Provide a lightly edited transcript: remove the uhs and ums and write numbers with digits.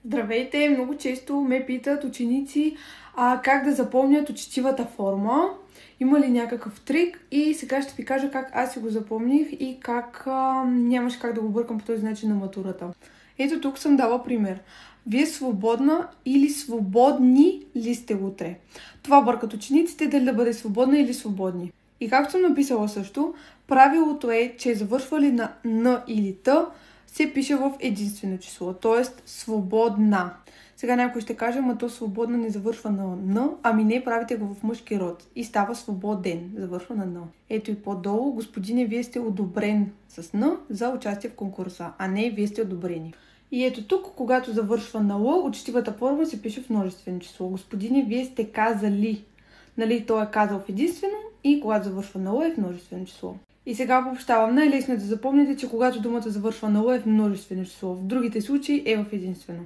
Здравейте! Много често ме питат ученици как да запомнят учтивата форма. Има ли някакъв трик? И сега ще ви кажа как аз си го запомних и как нямаше как да го бъркам по този начин на матурата. Ето тук съм дала пример. Вие свободна или свободни ли сте утре? Това бъркат учениците, дали да бъде свободна или свободни. И както съм написала също, правилото е, че завършвали на Н или Т, се пише в единствено число, т.е. свободна. Сега някой ще каже, ама то свободна не завършва на Н, ами не, правите го в мъжки род и става свободен, завършва на Н. Ето и по-долу, господине, вие сте одобрен с Н за участие в конкурса, а не вие сте одобрени. И ето тук, когато завършва на Л, учтивата форма се пише в множествено число. Господине, вие сте казали. Нали, той е казал в единствено и когато завършва на Л е в множествено число. И сега обобщавам. Най-лесно е да запомните, че когато думата завършва на Л е в множествено число. В другите случаи е в единствено.